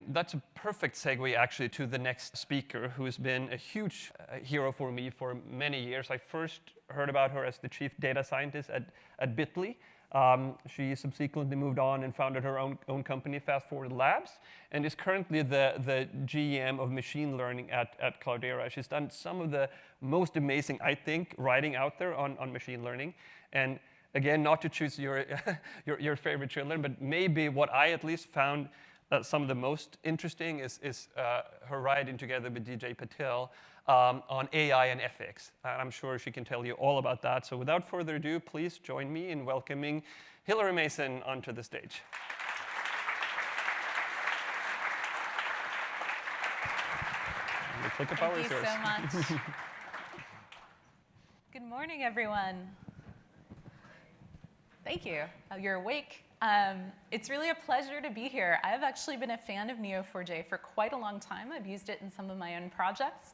that's a perfect segue, actually, to the next speaker, who's been a huge hero for me for many years. I first heard about her as the chief data scientist at Bitly. She subsequently moved on and founded her own company, Fast Forward Labs, and is currently the GM of machine learning at Cloudera. She's done some of the most amazing, I think, writing out there on machine learning. And again, not to choose your, your favorite children, but maybe what I at least found some of the most interesting is her writing together with DJ Patel on AI and ethics. I'm sure she can tell you all about that. So without further ado, please join me in welcoming Hilary Mason onto the stage. The clicker power is yours. Thank you so much. Good morning, everyone. Thank you. You're awake. It's really a pleasure to be here. I've actually been a fan of Neo4j for quite a long time. I've used it in some of my own projects.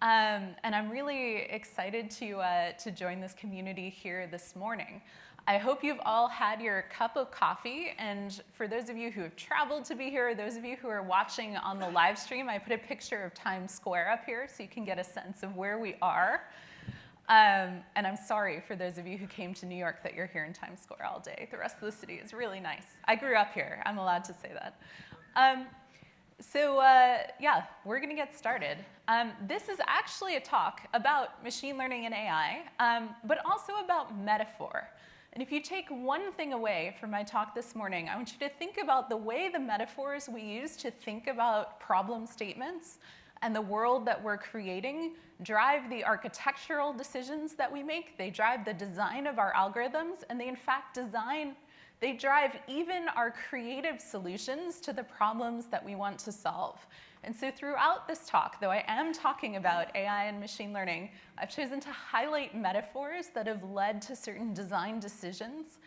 And I'm really excited to join this community here this morning. I hope you've all had your cup of coffee. And for those of you who have traveled to be here, those of you who are watching on the live stream, I put a picture of Times Square up here so you can get a sense of where we are. And I'm sorry for those of you who came to New York that you're here in Times Square all day. The rest of the city is really nice. I grew up here. I'm allowed to say that. Yeah, we're going to get started. This is actually a talk about machine learning and AI, but also about metaphor. And if you take one thing away from my talk this morning, I want you to think about the way the metaphors we use to think about problem statements and the world that we're creating drive the architectural decisions that we make. They drive the design of our algorithms, and they in fact they drive even our creative solutions to the problems that we want to solve. And so throughout this talk, though I am talking about AI and machine learning, I've chosen to highlight metaphors that have led to certain design decisions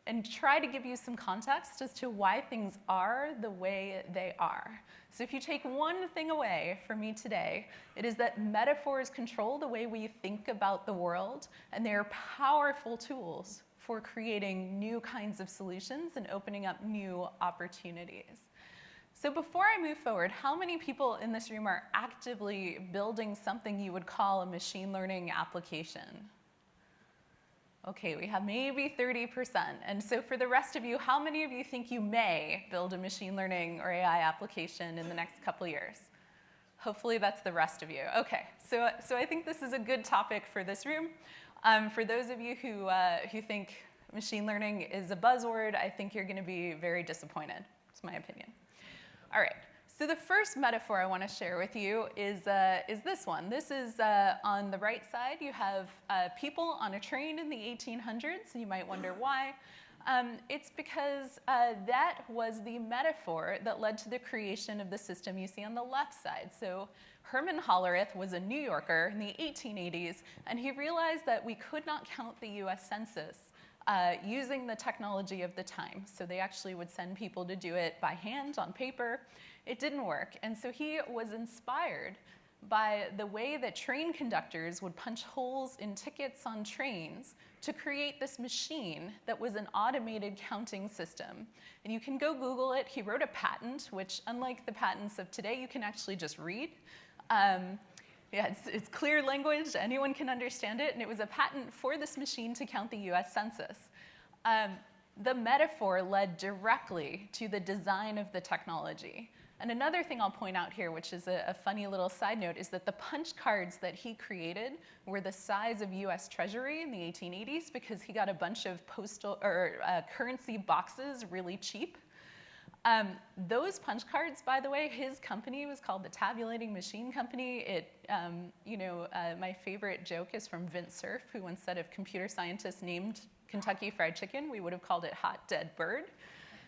and try to give you some context as to why things are the way they are. So if you take one thing away from me today, it is that metaphors control the way we think about the world, and they are powerful tools for creating new kinds of solutions and opening up new opportunities. So before I move forward, how many people in this room are actively building something you would call a machine learning application? Okay, we have maybe 30%. And so for the rest of you, how many of you think you may build a machine learning or AI application in the next couple years? Hopefully that's the rest of you. Okay, so I think this is a good topic for this room. For those of you who think machine learning is a buzzword, I think you're going to be very disappointed. It's my opinion. All right. So the first metaphor I want to share with you is this one. This is on the right side. You have people on a train in the 1800s. So you might wonder why. It's because that was the metaphor that led to the creation of the system you see on the left side. So Herman Hollerith was a New Yorker in the 1880s, and he realized that we could not count the US Census using the technology of the time. So they actually would send people to do it by hand on paper. It didn't work. And so he was inspired by the way that train conductors would punch holes in tickets on trains to create this machine that was an automated counting system. And you can go Google it. He wrote a patent, which unlike the patents of today, you can actually just read. Yeah, it's clear language. Anyone can understand it. And it was a patent for this machine to count the US Census. The metaphor led directly to the design of the technology. And another thing I'll point out here, which is a funny little side note, is that the punch cards that he created were the size of US Treasury in the 1880s because he got a bunch of postal or currency boxes really cheap. Those punch cards, by the way, his company was called the Tabulating Machine Company. My favorite joke is from Vince Cerf, who once said if computer scientists named Kentucky Fried Chicken, we would have called it Hot Dead Bird.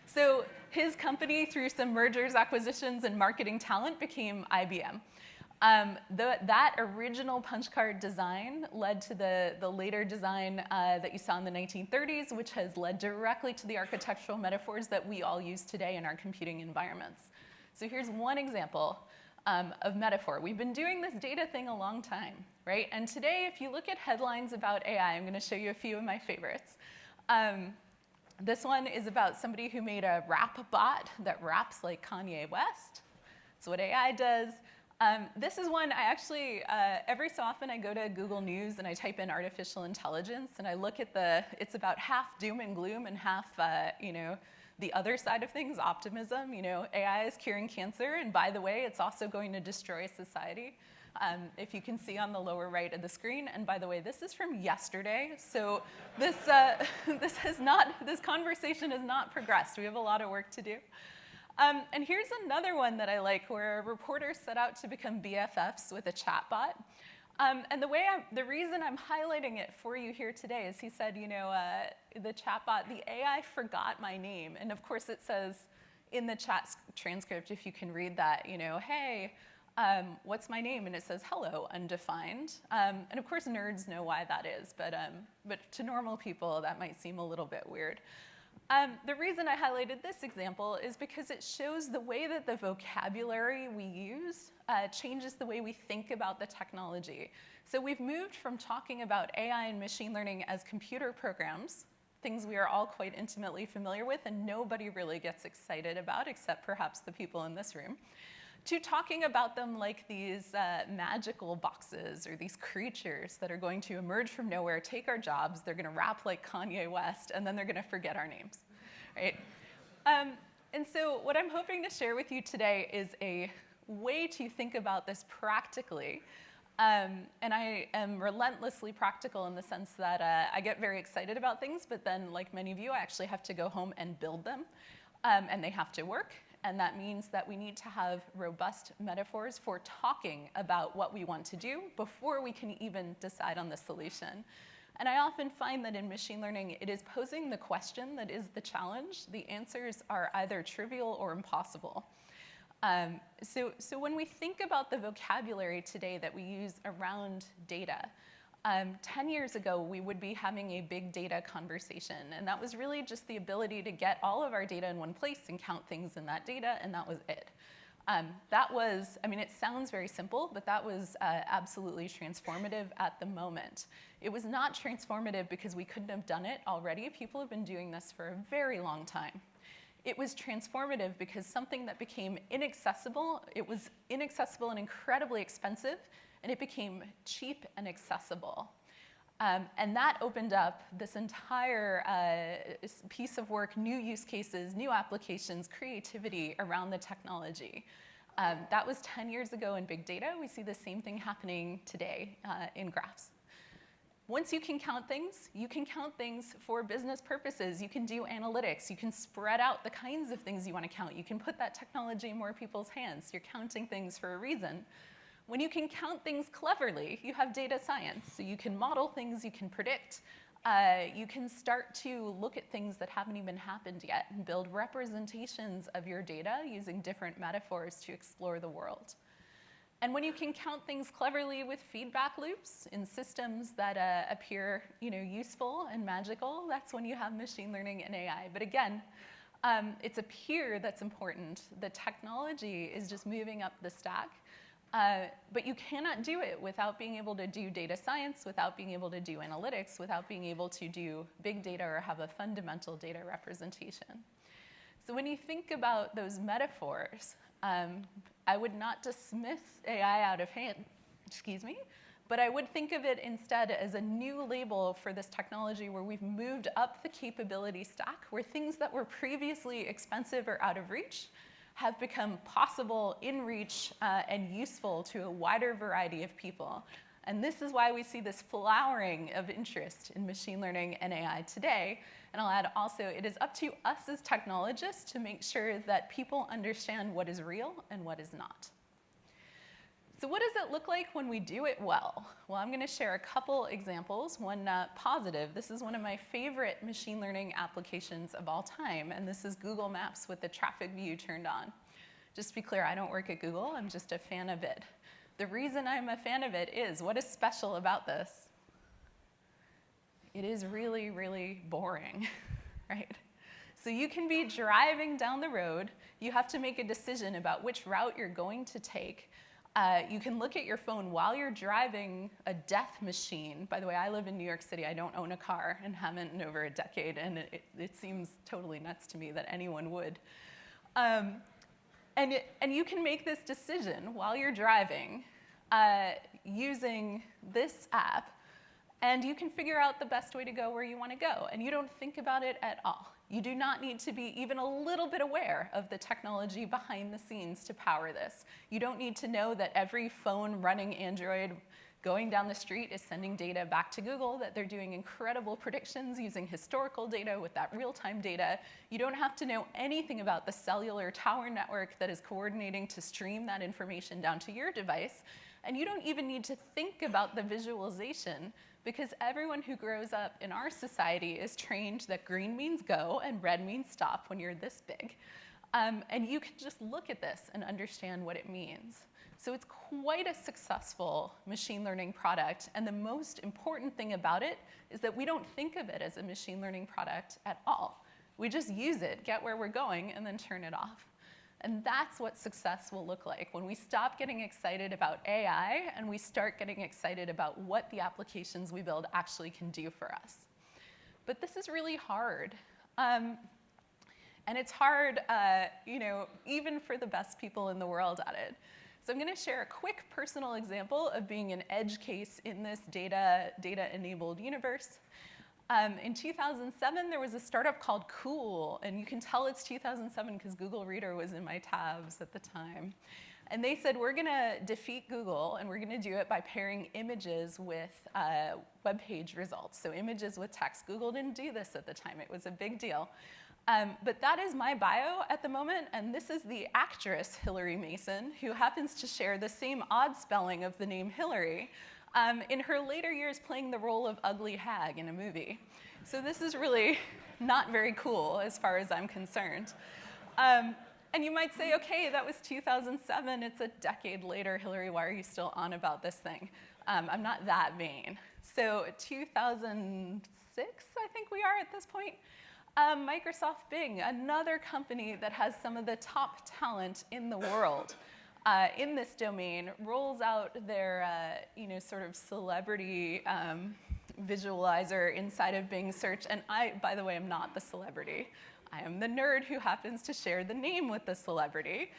So his company, through some mergers, acquisitions, and marketing talent, became IBM. That original punch card design led to the later design that you saw in the 1930s, which has led directly to the architectural metaphors that we all use today in our computing environments. So here's one example of metaphor. We've been doing this data thing a long time, right? And today, if you look at headlines about AI, I'm going to show you a few of my favorites. This one is about somebody who made a rap bot that raps like Kanye West. That's what AI does. This is one I actually, every so often I go to Google News and I type in artificial intelligence and I look at it's about half doom and gloom and half, the other side of things, optimism. AI is curing cancer, and by the way, it's also going to destroy society. If you can see on the lower right of the screen, and by the way, this is from yesterday, so this conversation has not progressed. We have a lot of work to do. And here's another one that I like, where a reporter set out to become BFFs with a chatbot. And the reason I'm highlighting it for you here today is he said, the chatbot, the AI forgot my name. And of course it says in the chat transcript, if you can read that, hey, what's my name? And it says, hello, undefined. And of course nerds know why that is, but to normal people, that might seem a little bit weird. The reason I highlighted this example is because it shows the way that the vocabulary we use changes the way we think about the technology. So we've moved from talking about AI and machine learning as computer programs, things we are all quite intimately familiar with and nobody really gets excited about except perhaps the people in this room, to talking about them like these magical boxes or these creatures that are going to emerge from nowhere, take our jobs, they're going to rap like Kanye West, and then they're going to forget our names, right? And so what I'm hoping to share with you today is a way to think about this practically. And I am relentlessly practical in the sense that I get very excited about things, but then, like many of you, I actually have to go home and build them, and they have to work. And that means that we need to have robust metaphors for talking about what we want to do before we can even decide on the solution. And I often find that in machine learning, it is posing the question that is the challenge. The answers are either trivial or impossible. So when we think about the vocabulary today that we use around data, 10 years ago, we would be having a big data conversation. And that was really just the ability to get all of our data in one place and count things in that data, and that was it. It sounds very simple, but that was absolutely transformative at the moment. It was not transformative because we couldn't have done it already. People have been doing this for a very long time. It was transformative because something that became inaccessible, it was inaccessible and incredibly expensive, and it became cheap and accessible. And that opened up this entire piece of work, new use cases, new applications, creativity around the technology. That was 10 years ago in big data. We see the same thing happening today in graphs. Once you can count things for business purposes. You can do analytics. You can spread out the kinds of things you want to count. You can put that technology in more people's hands. You're counting things for a reason. When you can count things cleverly, you have data science. So you can model things, you can predict. You can start to look at things that haven't even happened yet and build representations of your data using different metaphors to explore the world. And when you can count things cleverly with feedback loops in systems that appear useful and magical, that's when you have machine learning and AI. But again, it's a peer that's important. The technology is just moving up the stack. But you cannot do it without being able to do data science, without being able to do analytics, without being able to do big data or have a fundamental data representation. So when you think about those metaphors, I would not dismiss AI out of hand, but I would think of it instead as a new label for this technology where we've moved up the capability stack, where things that were previously expensive or out of reach have become possible, in reach, and useful to a wider variety of people. And this is why we see this flowering of interest in machine learning and AI today. And I'll add also, it is up to us as technologists to make sure that people understand what is real and what is not. So what does it look like when we do it well? Well, I'm going to share a couple examples. One positive. This is one of my favorite machine learning applications of all time, and this is Google Maps with the traffic view turned on. Just to be clear, I don't work at Google. I'm just a fan of it. The reason I'm a fan of it is, what is special about this? It is really, really boring, right? So you can be driving down the road. You have to make a decision about which route you're going to take. You can look at your phone while you're driving a death machine. By the way, I live in New York City. I don't own a car and haven't in over a decade, and it seems totally nuts to me that anyone would. And you can make this decision while you're driving using this app, and you can figure out the best way to go where you want to go, and you don't think about it at all. You do not need to be even a little bit aware of the technology behind the scenes to power this. You don't need to know that every phone running Android going down the street is sending data back to Google, that they're doing incredible predictions using historical data with that real-time data. You don't have to know anything about the cellular tower network that is coordinating to stream that information down to your device. And you don't even need to think about the visualization, because everyone who grows up in our society is trained that green means go and red means stop when you're this big. And you can just look at this and understand what it means. So it's quite a successful machine learning product. And the most important thing about it is that we don't think of it as a machine learning product at all. We just use it, get where we're going, and then turn it off. And that's what success will look like when we stop getting excited about AI and we start getting excited about what the applications we build actually can do for us. But this is really hard. And it's hard, even for the best people in the world at it. So I'm going to share a quick personal example of being an edge case in this data-enabled universe. In 2007, there was a startup called Cool, and you can tell it's 2007 because Google Reader was in my tabs at the time. And they said, we're going to defeat Google, and we're going to do it by pairing images with web page results. So images with text. Google didn't do this at the time. It was a big deal. But that is my bio at the moment, and this is the actress Hilary Mason, who happens to share the same odd spelling of the name Hilary, in her later years playing the role of ugly hag in a movie. So this is really not very cool as far as I'm concerned. And you might say, okay, that was 2007, it's a decade later, Hilary, why are you still on about this thing? I'm not that vain. So 2006, I think we are at this point. Microsoft Bing, another company that has some of the top talent in the world in this domain, rolls out their sort of celebrity visualizer inside of Bing search. And I, by the way, am not the celebrity. I am the nerd who happens to share the name with the celebrity.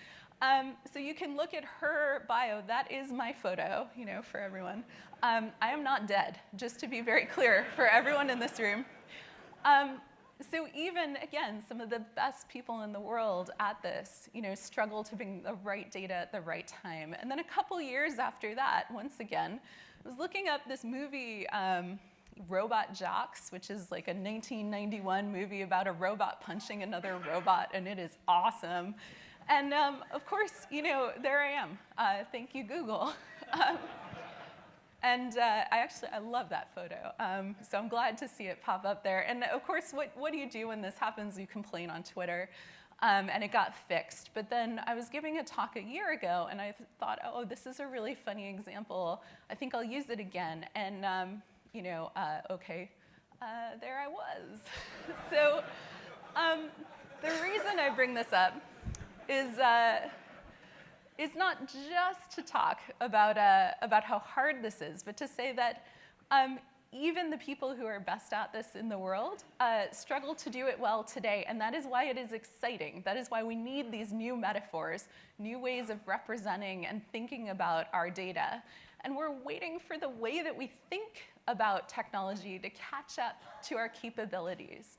So you can look at her bio. That is my photo, for everyone. I am not dead, just to be very clear for everyone in this room. So even, again, some of the best people in the world at this, struggle to bring the right data at the right time. And then a couple years after that, once again, I was looking up this movie, Robot Jocks, which is like a 1991 movie about a robot punching another robot, and it is awesome. And of course, there I am. Thank you, Google. And I love that photo. So I'm glad to see it pop up there. And of course, what do you do when this happens? You complain on Twitter. And it got fixed. But then I was giving a talk a year ago, and I thought, oh, this is a really funny example. I think I'll use it again. And, okay, there I was. So the reason I bring this up is not just to talk about how hard this is, but to say that even the people who are best at this in the world struggle to do it well today, and that is why it is exciting. That is why we need these new metaphors, new ways of representing and thinking about our data. And we're waiting for the way that we think about technology to catch up to our capabilities.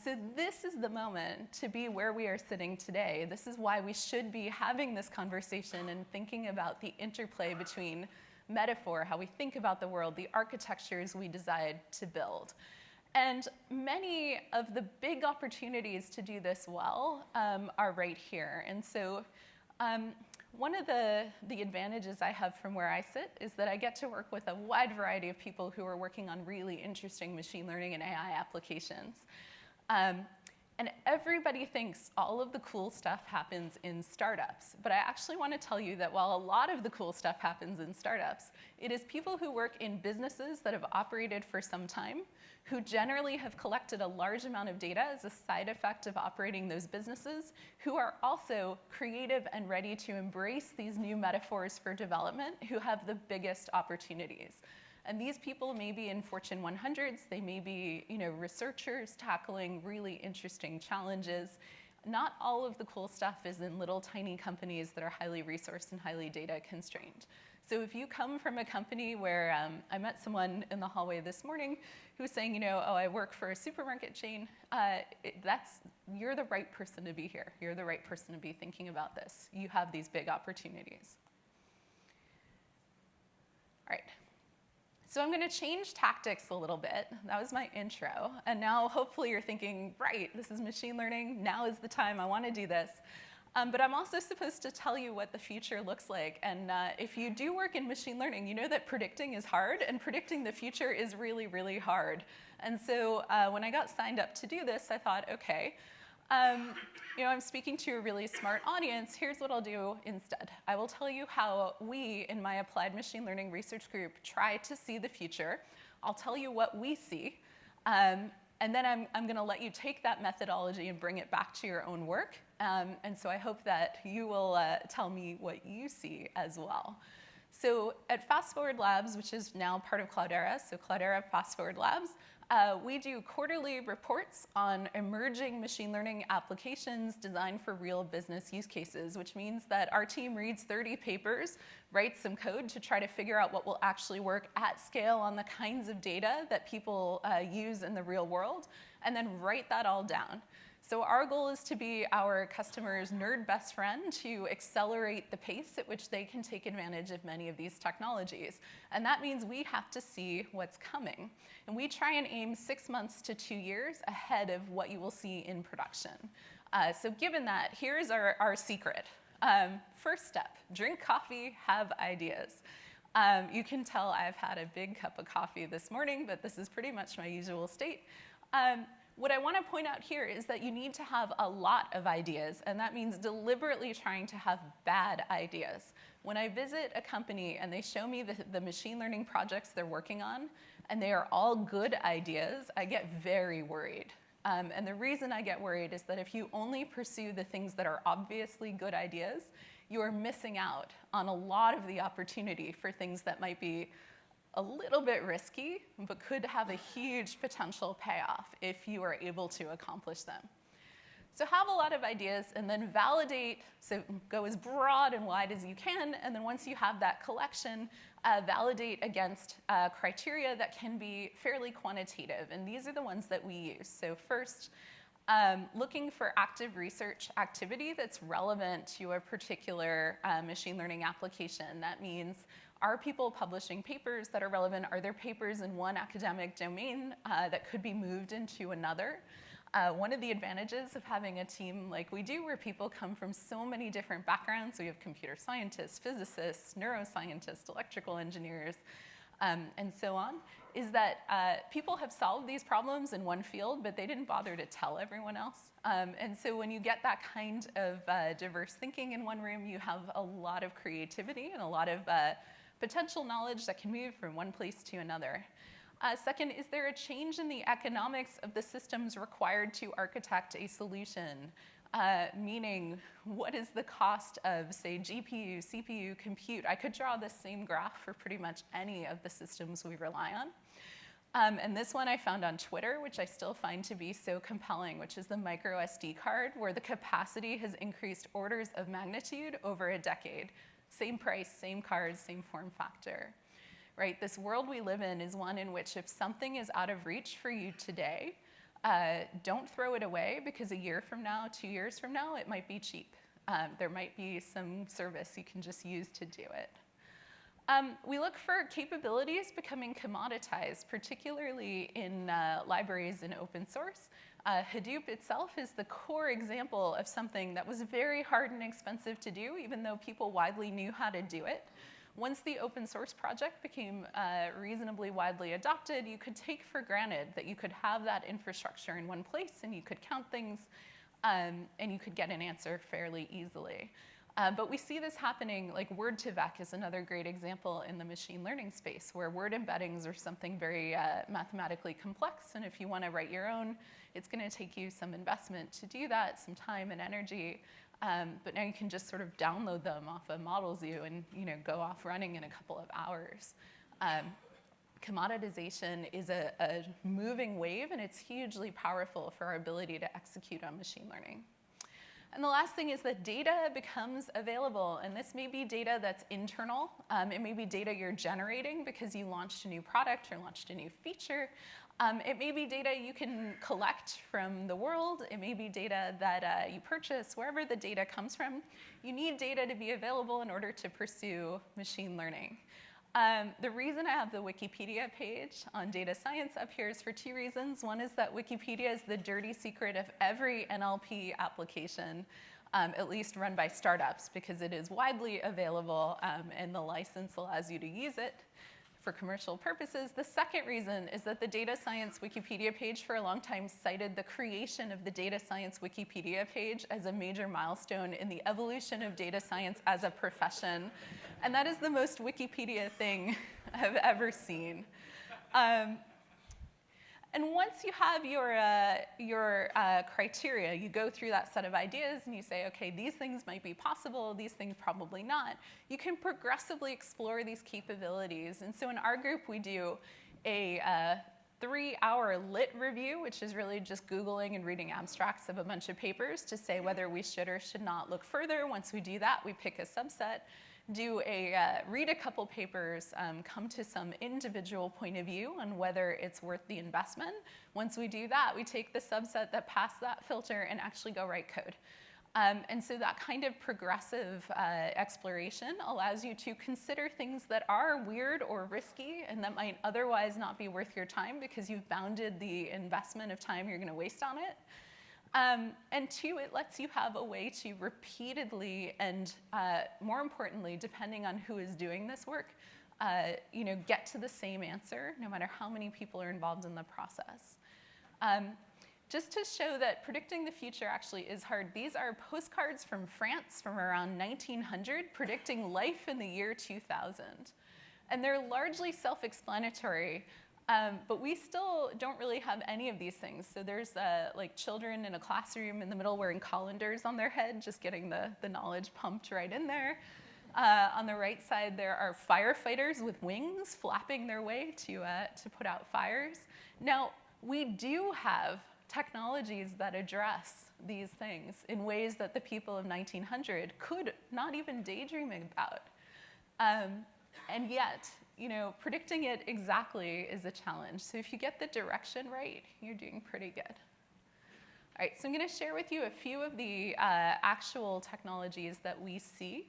So this is the moment to be where we are sitting today. This is why we should be having this conversation and thinking about the interplay between metaphor, how we think about the world, the architectures we decide to build. And many of the big opportunities to do this well are right here. And so one of the advantages I have from where I sit is that I get to work with a wide variety of people who are working on really interesting machine learning and AI applications. And everybody thinks all of the cool stuff happens in startups. But I actually want to tell you that while a lot of the cool stuff happens in startups, it is people who work in businesses that have operated for some time, who generally have collected a large amount of data as a side effect of operating those businesses, who are also creative and ready to embrace these new metaphors for development, who have the biggest opportunities. And these people may be in Fortune 100s, they may be researchers tackling really interesting challenges. Not all of the cool stuff is in little tiny companies that are highly resourced and highly data constrained. So if you come from a company where I met someone in the hallway this morning who was saying, oh, I work for a supermarket chain, you're the right person to be here. You're the right person to be thinking about this. You have these big opportunities. All right. So I'm going to change tactics a little bit. That was my intro. And now hopefully you're thinking, right, this is machine learning. Now is the time. I want to do this. But I'm also supposed to tell you what the future looks like. And if you do work in machine learning, you know that predicting is hard, and predicting the future is really, really hard. And so when I got signed up to do this, I thought, OK, I'm speaking to a really smart audience. Here's what I'll do instead. I will tell you how we, in my applied machine learning research group, try to see the future. I'll tell you what we see. And then I'm going to let you take that methodology and bring it back to your own work. And so I hope that you will tell me what you see as well. So at Fast Forward Labs, which is now part of Cloudera, so Cloudera Fast Forward Labs, we do quarterly reports on emerging machine learning applications designed for real business use cases, which means that our team reads 30 papers, writes some code to try to figure out what will actually work at scale on the kinds of data that people use in the real world, and then write that all down. So our goal is to be our customers' nerd best friend to accelerate the pace at which they can take advantage of many of these technologies. And that means we have to see what's coming. And we try and aim 6 months to 2 years ahead of what you will see in production. So given that, here's our secret. First step, drink coffee, have ideas. You can tell I've had a big cup of coffee this morning, but this is pretty much my usual state. What I want to point out here is that you need to have a lot of ideas, and that means deliberately trying to have bad ideas. When I visit a company and they show me the machine learning projects they're working on, and they are all good ideas, I get very worried. And the reason I get worried is that if you only pursue the things that are obviously good ideas, you are missing out on a lot of the opportunity for things that might be a little bit risky, but could have a huge potential payoff if you are able to accomplish them. So have a lot of ideas and then validate, so go as broad and wide as you can, and then once you have that collection, validate against criteria that can be fairly quantitative, and these are the ones that we use. So first, looking for active research activity that's relevant to a particular machine learning application. That means, are people publishing papers that are relevant? Are there papers in one academic domain that could be moved into another? One of the advantages of having a team like we do, where people come from so many different backgrounds, so we have computer scientists, physicists, neuroscientists, electrical engineers, and so on, is that people have solved these problems in one field, but they didn't bother to tell everyone else. And so when you get that kind of diverse thinking in one room, you have a lot of creativity and a lot of potential knowledge that can move from one place to another. Second, is there a change in the economics of the systems required to architect a solution? Meaning, what is the cost of, say, GPU, CPU, compute? I could draw the same graph for pretty much any of the systems we rely on. And this one I found on Twitter, which I still find to be so compelling, which is the micro SD card, where the capacity has increased orders of magnitude over a decade. Same price, same card, same form factor. Right? This world we live in is one in which if something is out of reach for you today, don't throw it away, because a year from now, 2 years from now, it might be cheap. There might be some service you can just use to do it. We look for capabilities becoming commoditized, particularly in libraries and open source. Hadoop itself is the core example of something that was very hard and expensive to do, even though people widely knew how to do it. Once the open source project became reasonably widely adopted, you could take for granted that you could have that infrastructure in one place and you could count things and you could get an answer fairly easily. But we see this happening, like word2vec is another great example in the machine learning space, where word embeddings are something very mathematically complex, and if you want to write your own, it's going to take you some investment to do that, some time and energy. But now you can just sort of download them off a model zoo and go off running in a couple of hours. Commoditization is a moving wave, and it's hugely powerful for our ability to execute on machine learning. And the last thing is that data becomes available, and this may be data that's internal. It may be data you're generating because you launched a new product or launched a new feature. It may be data you can collect from the world. It may be data that you purchase. Wherever the data comes from, you need data to be available in order to pursue machine learning. The reason I have the Wikipedia page on data science up here is for two reasons. One is that Wikipedia is the dirty secret of every NLP application, at least run by startups, because it is widely available and the license allows you to use it for commercial purposes. The second reason is that the data science Wikipedia page for a long time cited the creation of the data science Wikipedia page as a major milestone in the evolution of data science as a profession. And that is the most Wikipedia thing I've ever seen. And once you have your criteria, you go through that set of ideas and you say, okay, these things might be possible, these things probably not. You can progressively explore these capabilities. And so in our group, we do a 3-hour lit review, which is really just Googling and reading abstracts of a bunch of papers to say whether we should or should not look further. Once we do that, we pick a subset, read a couple papers, come to some individual point of view on whether it's worth the investment. Once we do that, we take the subset that passed that filter and actually go write code. And so that kind of progressive exploration allows you to consider things that are weird or risky and that might otherwise not be worth your time because you've bounded the investment of time you're going to waste on it. And two, it lets you have a way to repeatedly and, more importantly, depending on who is doing this work, get to the same answer, no matter how many people are involved in the process. Just to show that predicting the future actually is hard, these are postcards from France from around 1900 predicting life in the year 2000. And they're largely self-explanatory. But we still don't really have any of these things. So there's like children in a classroom in the middle wearing colanders on their head, just getting the knowledge pumped right in there. On the right side, there are firefighters with wings flapping their way to put out fires. Now, we do have technologies that address these things in ways that the people of 1900 could not even daydream about. And yet, predicting it exactly is a challenge. So if you get the direction right, you're doing pretty good. All right, so I'm going to share with you a few of the actual technologies that we see.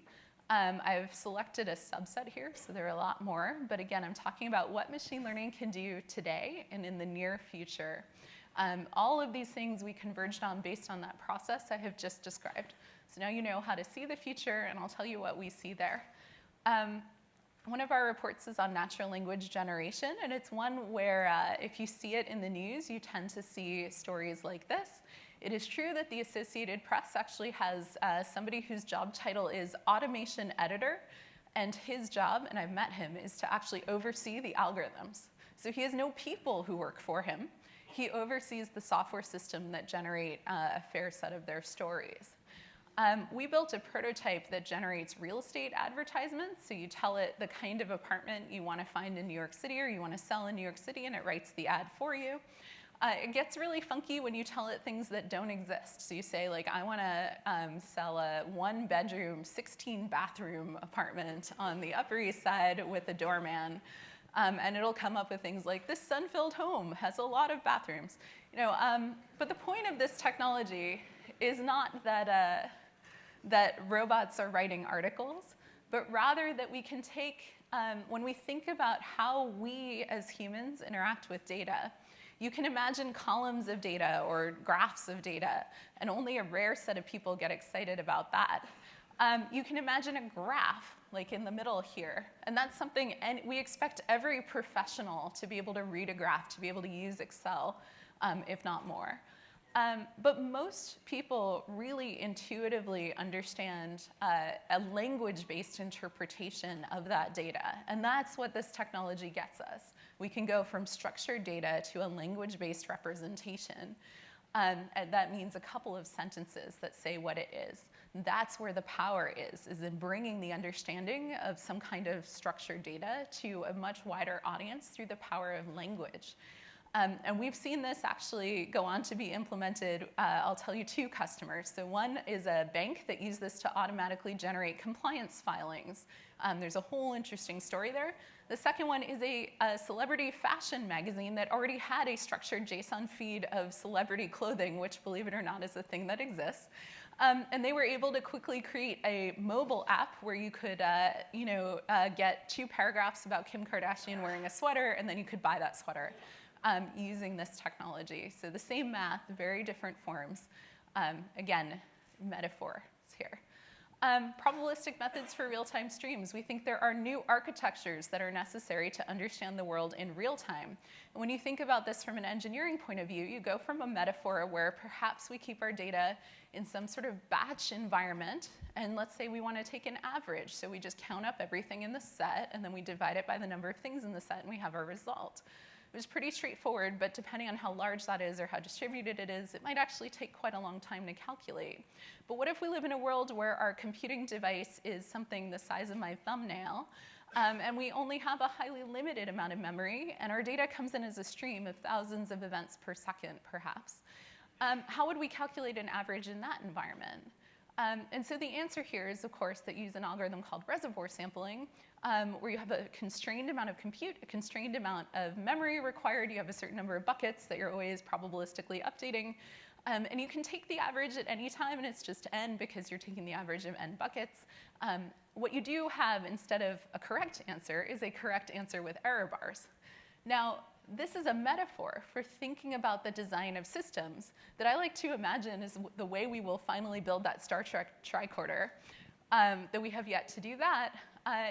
I've selected a subset here, so there are a lot more. But again, I'm talking about what machine learning can do today and in the near future. All of these things we converged on based on that process I have just described. So now you know how to see the future, and I'll tell you what we see there. One of our reports is on natural language generation, and it's one where if you see it in the news, you tend to see stories like this. It is true that the Associated Press actually has somebody whose job title is automation editor, and his job, and I've met him, is to actually oversee the algorithms. So he has no people who work for him. He oversees the software system that generate a fair set of their stories. We built a prototype that generates real estate advertisements. So you tell it the kind of apartment you want to find in New York City or you want to sell in New York City, and it writes the ad for you. It gets really funky when you tell it things that don't exist. So you say, like, I want to sell a 1-bedroom, 16-bathroom apartment on the Upper East Side with a doorman. And it'll come up with things like, this sun-filled home has a lot of bathrooms. But the point of this technology is not that robots are writing articles, but rather that we can take, when we think about how we as humans interact with data, you can imagine columns of data or graphs of data, and only a rare set of people get excited about that. You can imagine a graph, like in the middle here. And that's something, and we expect every professional to be able to read a graph, to be able to use Excel, if not more. But most people really intuitively understand a language-based interpretation of that data. And that's what this technology gets us. We can go from structured data to a language-based representation. And that means a couple of sentences that say what it is. That's where the power is in bringing the understanding of some kind of structured data to a much wider audience through the power of language. And we've seen this actually go on to be implemented. I'll tell you 2 customers. So one is a bank that used this to automatically generate compliance filings. There's a whole interesting story there. The second one is a celebrity fashion magazine that already had a structured JSON feed of celebrity clothing, which, believe it or not, is a thing that exists. And they were able to quickly create a mobile app where you could get 2 paragraphs about Kim Kardashian wearing a sweater, and then you could buy that sweater using this technology. So the same math, very different forms. Again, metaphors here. Probabilistic methods for real-time streams. We think there are new architectures that are necessary to understand the world in real time. And when you think about this from an engineering point of view, you go from a metaphor where perhaps we keep our data in some sort of batch environment, and let's say we want to take an average. So we just count up everything in the set, and then we divide it by the number of things in the set, and we have our result. It was pretty straightforward, but depending on how large that is or how distributed it is, it might actually take quite a long time to calculate. But what if we live in a world where our computing device is something the size of my thumbnail, and we only have a highly limited amount of memory, and our data comes in as a stream of thousands of events per second, perhaps? How would we calculate an average in that environment? And so the answer here is, of course, that you use an algorithm called reservoir sampling, where you have a constrained amount of compute, a constrained amount of memory required. You have a certain number of buckets that you're always probabilistically updating. And you can take the average at any time, and it's just n because you're taking the average of n buckets. What you do have instead of a correct answer is a correct answer with error bars. Now, this is a metaphor for thinking about the design of systems that I like to imagine is the way we will finally build that Star Trek tricorder, though we have yet to do that.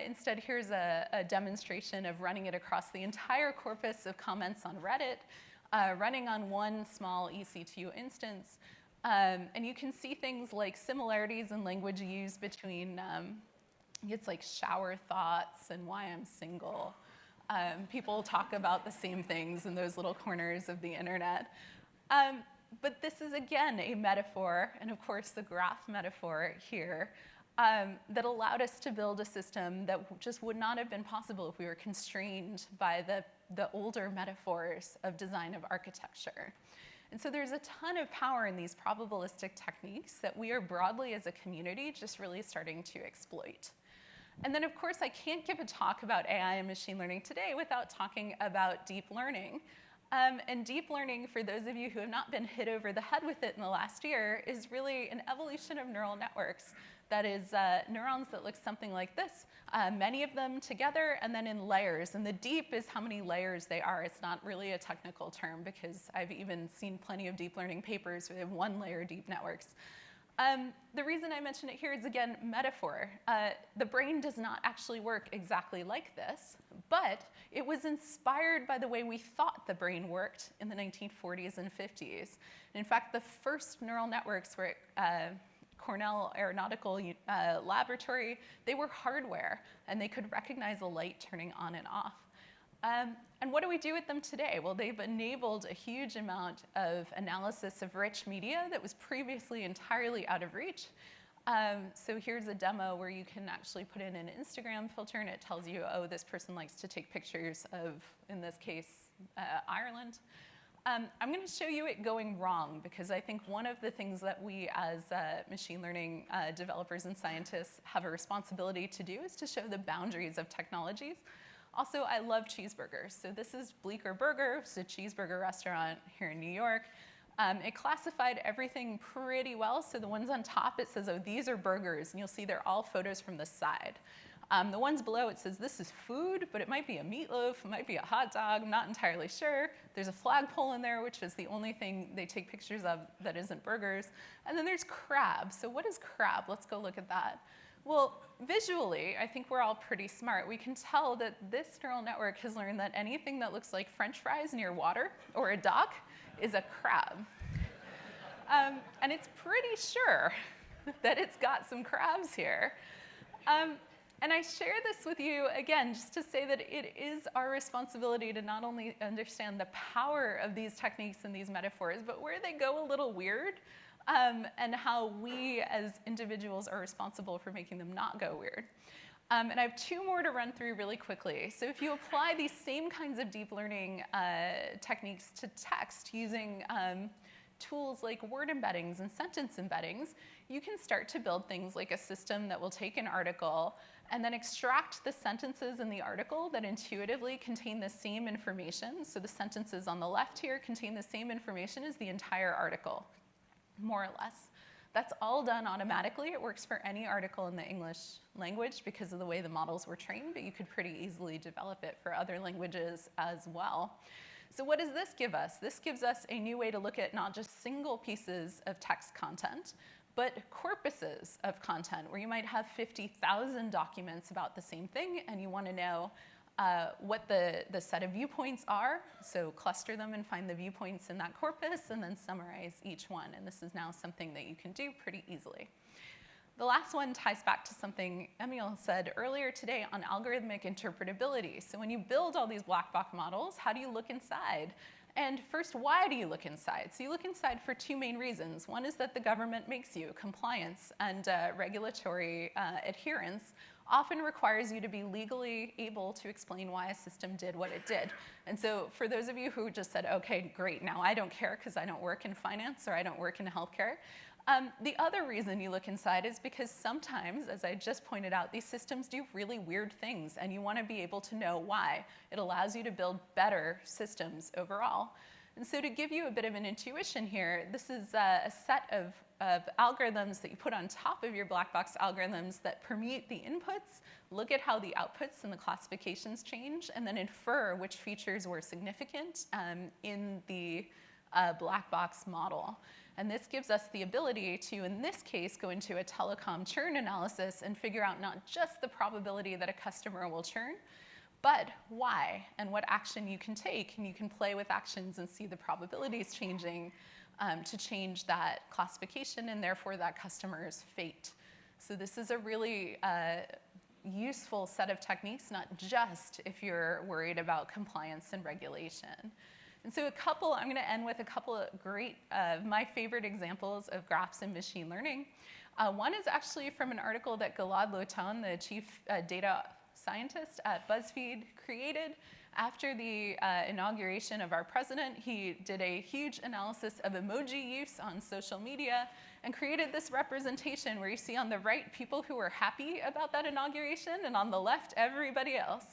Instead, here's a demonstration of running it across the entire corpus of comments on Reddit, running on one small EC2 instance. And you can see things like similarities in language used between, it's like shower thoughts and why I'm single. People talk about the same things in those little corners of the internet. But this is, again, a metaphor, and of course the graph metaphor here, that allowed us to build a system that just would not have been possible if we were constrained by the older metaphors of design of architecture. And so there's a ton of power in these probabilistic techniques that we are broadly as a community just really starting to exploit. And then, of course, I can't give a talk about AI and machine learning today without talking about deep learning. And deep learning, for those of you who have not been hit over the head with it in the last year, is really an evolution of neural networks. That is neurons that look something like this, many of them together and then in layers. And the deep is how many layers they are. It's not really a technical term because I've even seen plenty of deep learning papers with 1-layer deep networks. The reason I mention it here is, again, metaphor. The brain does not actually work exactly like this, but it was inspired by the way we thought the brain worked in the 1940s and 50s. And in fact, the first neural networks were Cornell Aeronautical Laboratory. They were hardware, and they could recognize a light turning on and off. And what do we do with them today? Well, they've enabled a huge amount of analysis of rich media that was previously entirely out of reach. So here's a demo where you can actually put in an Instagram filter, and it tells you, oh, this person likes to take pictures of, in this case, Ireland. I'm going to show you it going wrong, because I think one of the things that we as machine learning developers and scientists have a responsibility to do is to show the boundaries of technologies. Also, I love cheeseburgers. So this is Bleecker Burger. It's a cheeseburger restaurant here in New York. It classified everything pretty well. So the ones on top, it says, oh, these are burgers. And you'll see they're all photos from the side. The ones below, it says this is food, but it might be a meatloaf, it might be a hot dog, I'm not entirely sure. There's a flagpole in there, which is the only thing they take pictures of that isn't burgers. And then there's crab. So what is crab? Let's go look at that. Well, visually, I think we're all pretty smart. We can tell that this neural network has learned that anything that looks like French fries near water or a dock is a crab. And it's pretty sure that it's got some crabs here. And I share this with you, again, just to say that it is our responsibility to not only understand the power of these techniques and these metaphors, but where they go a little weird, and how we as individuals are responsible for making them not go weird. And I have two more to run through really quickly. So if you apply these same kinds of deep learning techniques to text using tools like word embeddings and sentence embeddings, you can start to build things like a system that will take an article and then extract the sentences in the article that intuitively contain the same information. So the sentences on the left here contain the same information as the entire article, more or less. That's all done automatically. It works for any article in the English language because of the way the models were trained, but you could pretty easily develop it for other languages as well. So what does this give us? This gives us a new way to look at not just single pieces of text content, but corpuses of content, where you might have 50,000 documents about the same thing, and you want to know what the set of viewpoints are. So cluster them and find the viewpoints in that corpus, and then summarize each one. And this is now something that you can do pretty easily. The last one ties back to something Emil said earlier today on algorithmic interpretability. So when you build all these black box models, how do you look inside? And first, why do you look inside? So you look inside for two main reasons. One is that the government makes you. Compliance and regulatory adherence often requires you to be legally able to explain why a system did what it did. And so for those of you who just said, okay, great, now I don't care because I don't work in finance or I don't work in healthcare, the other reason you look inside is because sometimes, as I just pointed out, these systems do really weird things, and you want to be able to know why. It allows you to build better systems overall. And so to give you a bit of an intuition here, this is a set of algorithms that you put on top of your black box algorithms that permute the inputs, look at how the outputs and the classifications change, and then infer which features were significant in the black box model. And this gives us the ability to, in this case, go into a telecom churn analysis and figure out not just the probability that a customer will churn, but why and what action you can take. And you can play with actions and see the probabilities changing to change that classification and therefore that customer's fate. So this is a really useful set of techniques, not just if you're worried about compliance and regulation. And so I'm going to end with a couple of great, my favorite examples of graphs in machine learning. One is actually from an article that Gilad Lotan, the chief data scientist at BuzzFeed, created after the inauguration of our president. He did a huge analysis of emoji use on social media and created this representation where you see on the right people who were happy about that inauguration, and on the left, everybody else.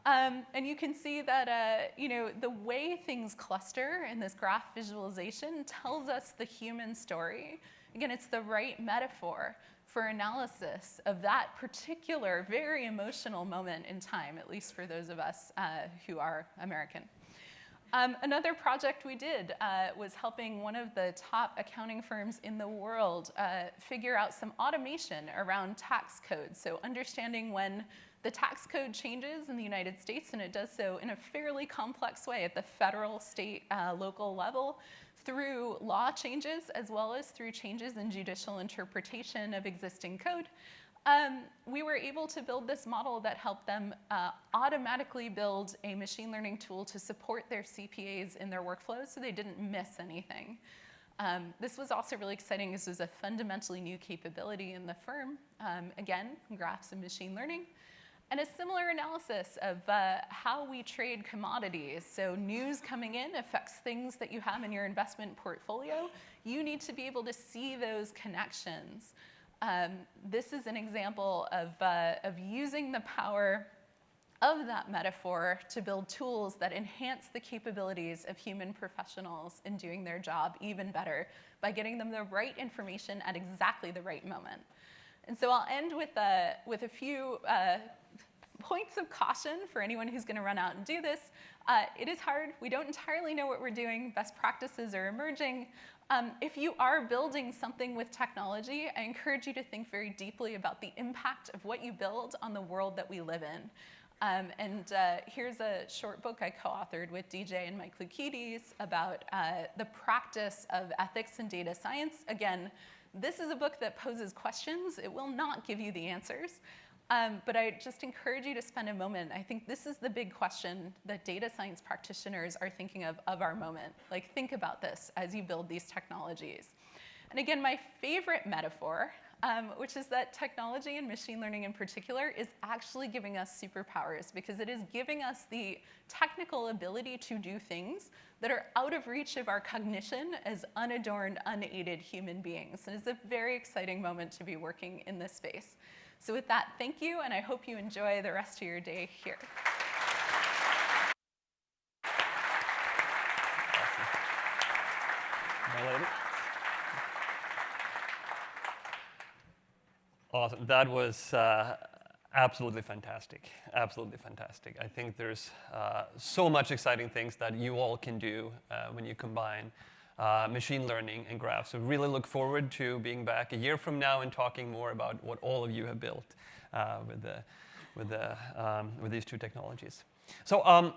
And you can see that the way things cluster in this graph visualization tells us the human story. Again, it's the right metaphor for analysis of that particular very emotional moment in time, at least for those of us who are American. Another project we did was helping one of the top accounting firms in the world figure out some automation around tax codes. So understanding when the tax code changes in the United States, and it does so in a fairly complex way at the federal, state, local level, through law changes as well as through changes in judicial interpretation of existing code. We were able to build this model that helped them automatically build a machine learning tool to support their CPAs in their workflows so they didn't miss anything. This was also really exciting. This was a fundamentally new capability in the firm. Again, graphs and machine learning. And a similar analysis of how we trade commodities. So news coming in affects things that you have in your investment portfolio. You need to be able to see those connections. This is an example of using the power of that metaphor to build tools that enhance the capabilities of human professionals in doing their job even better by getting them the right information at exactly the right moment. And so I'll end with a few points of caution for anyone who's going to run out and do this. It is hard. We don't entirely know what we're doing. Best practices are emerging. If you are building something with technology, I encourage you to think very deeply about the impact of what you build on the world that we live in. Here's a short book I co-authored with DJ and Mike Lukides about the practice of ethics in data science. Again, this is a book that poses questions. It will not give you the answers. But I just encourage you to spend a moment. I think this is the big question that data science practitioners are thinking of our moment. Like, think about this as you build these technologies. And again, my favorite metaphor, which is that technology and machine learning in particular is actually giving us superpowers, because it is giving us the technical ability to do things that are out of reach of our cognition as unadorned, unaided human beings. And it's a very exciting moment to be working in this space. So with that, thank you, and I hope you enjoy the rest of your day here. Awesome. That was absolutely fantastic. Absolutely fantastic. I think there's so much exciting things that you all can do when you combine machine learning and graph. So really look forward to being back a year from now and talking more about what all of you have built with these two technologies. So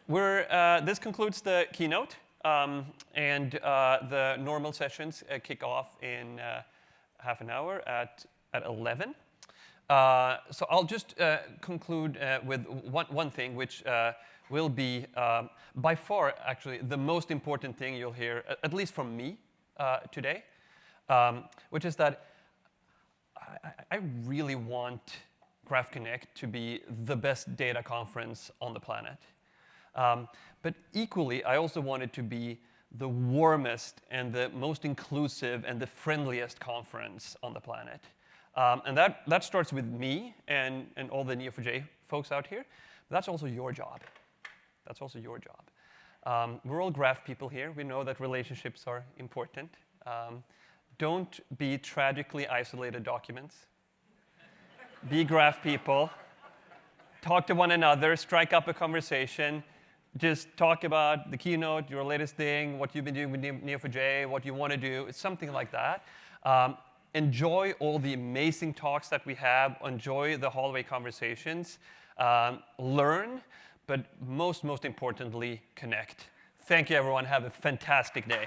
this concludes the keynote, and the normal sessions kick off in half an hour at 11. So I'll just conclude with one thing, which will be by far actually the most important thing you'll hear, at least from me today, which is that I really want GraphConnect to be the best data conference on the planet. But equally, I also want it to be the warmest and the most inclusive and the friendliest conference on the planet. And that starts with me and all the Neo4j folks out here. But that's also your job. That's also your job. We're all graph people here. We know that relationships are important. Don't be tragically isolated documents. Be graph people. Talk to one another. Strike up a conversation. Just talk about the keynote, your latest thing, what you've been doing with Neo4j, what you want to do. It's something like that. Enjoy all the amazing talks that we have. Enjoy the hallway conversations. Learn. But most importantly, connect. Thank you, everyone. Have a fantastic day.